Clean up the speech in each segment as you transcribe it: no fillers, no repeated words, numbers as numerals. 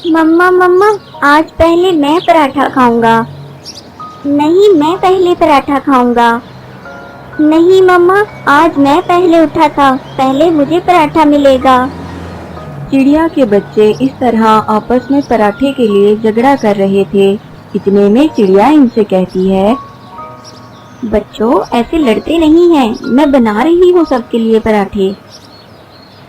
मम्मा मम्मा, आज पहले मैं पराठा खाऊंगा। नहीं, मैं पहले पराठा खाऊंगा। नहीं मम्मा, आज मैं पहले उठा था, पहले मुझे पराठा मिलेगा। चिड़िया के बच्चे इस तरह आपस में पराठे के लिए झगड़ा कर रहे थे। इतने में चिड़िया इनसे कहती है, बच्चों, ऐसे लड़ते नहीं हैं, मैं बना रही हूँ सबके लिए पराठे।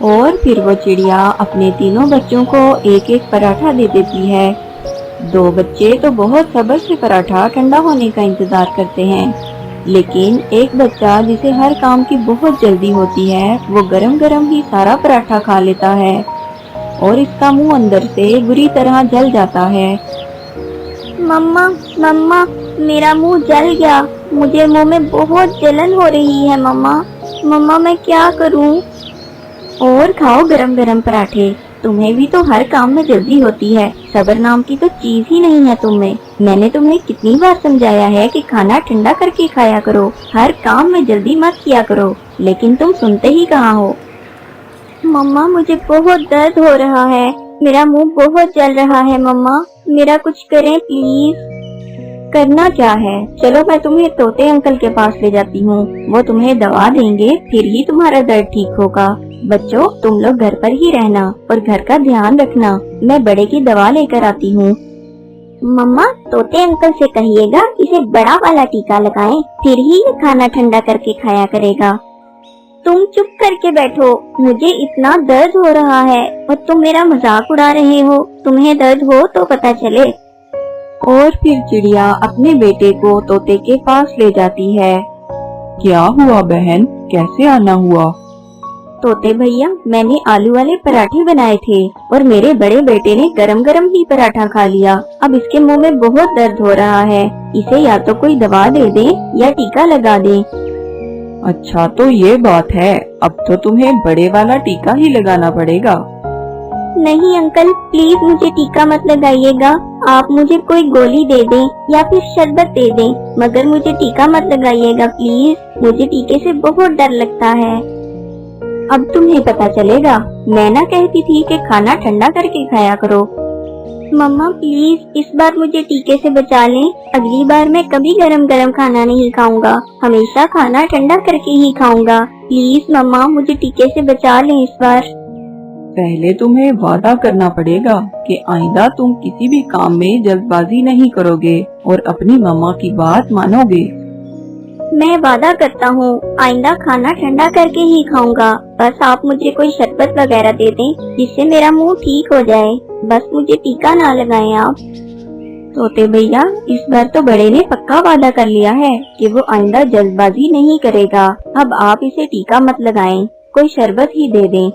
और फिर वो चिड़िया अपने तीनों बच्चों को एक एक पराठा दे देती है। दो बच्चे तो बहुत सब्र से पराठा ठंडा होने का इंतजार करते हैं, लेकिन एक बच्चा जिसे हर काम की बहुत जल्दी होती है, वो गरम गरम ही सारा पराठा खा लेता है और इसका मुंह अंदर से बुरी तरह जल जाता है। मम्मा मम्मा, मेरा मुंह जल गया, मुझे मुंह में बहुत जलन हो रही है। मम्मा मम्मा, मैं क्या करूं? और खाओ गरम गरम पराठे, तुम्हें भी तो हर काम में जल्दी होती है, सब्र नाम की तो चीज ही नहीं है तुम में। मैंने तुम्हें कितनी बार समझाया है कि खाना ठंडा करके खाया करो, हर काम में जल्दी मत किया करो, लेकिन तुम सुनते ही कहाँ हो। मम्मा, मुझे बहुत दर्द हो रहा है, मेरा मुंह बहुत जल रहा है। मम्मा, मेरा कुछ करें प्लीज। करना क्या है, चलो मैं तुम्हें तोते अंकल के पास ले जाती हूँ, वो तुम्हें दवा देंगे, फिर ही तुम्हारा दर्द ठीक होगा। बच्चों, तुम लोग घर पर ही रहना और घर का ध्यान रखना, मैं बड़े की दवा लेकर आती हूँ। मम्मा, तोते अंकल से कहिएगा इसे बड़ा वाला टीका लगाएं, फिर ही ये खाना ठंडा करके खाया करेगा। तुम चुप करके बैठो, मुझे इतना दर्द हो रहा है और तुम मेरा मजाक उड़ा रहे हो। तुम्हें दर्द हो तो पता चले। और फिर चिड़िया अपने बेटे को तोते के पास ले जाती है। क्या हुआ बहन, कैसे आना हुआ? तोते भैया, मैंने आलू वाले पराठे बनाए थे और मेरे बड़े बेटे ने गरम गरम ही पराठा खा लिया। अब इसके मुंह में बहुत दर्द हो रहा है, इसे या तो कोई दवा दे दे या टीका लगा दे। अच्छा तो ये बात है, अब तो तुम्हें बड़े वाला टीका ही लगाना पड़ेगा। नहीं अंकल, प्लीज मुझे टीका मत लगाइएगा, आप मुझे कोई गोली दे दें या फिर शरबत दे दें, मगर मुझे टीका मत लगाइएगा प्लीज, मुझे टीके से बहुत डर लगता है। अब तुम्हें पता चलेगा, मैं ना कहती थी कि खाना ठंडा करके खाया करो। मम्मा प्लीज इस बार मुझे टीके से बचा लें, अगली बार मैं कभी गरम गरम खाना नहीं खाऊंगा, हमेशा खाना ठंडा करके ही खाऊंगा। प्लीज मम्मा, मुझे टीके से बचा लें इस बार। पहले तुम्हें वादा करना पड़ेगा कि आइंदा तुम किसी भी काम में जल्दबाजी नहीं करोगे और अपनी मम्मा की बात मानोगे। मैं वादा करता हूँ, आइंदा खाना ठंडा करके ही खाऊंगा, बस आप मुझे कोई शरबत वगैरह दे दें जिससे मेरा मुंह ठीक हो जाए, बस मुझे टीका ना लगाएं आप। तोते भैया, इस बार तो बड़े ने पक्का वादा कर लिया है कि वो आइंदा जल्दबाजी नहीं करेगा। अब आप इसे टीका मत लगाएं, कोई शरबत ही दे दें।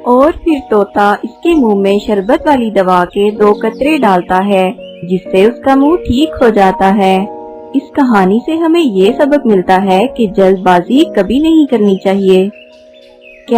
और फिर तोता इसके मुंह में शरबत वाली दवा के 2 कतरे डालता है, जिससे उसका मुंह ठीक हो जाता है। इस कहानी से हमें ये सबक मिलता है कि जल्दबाजी कभी नहीं करनी चाहिए।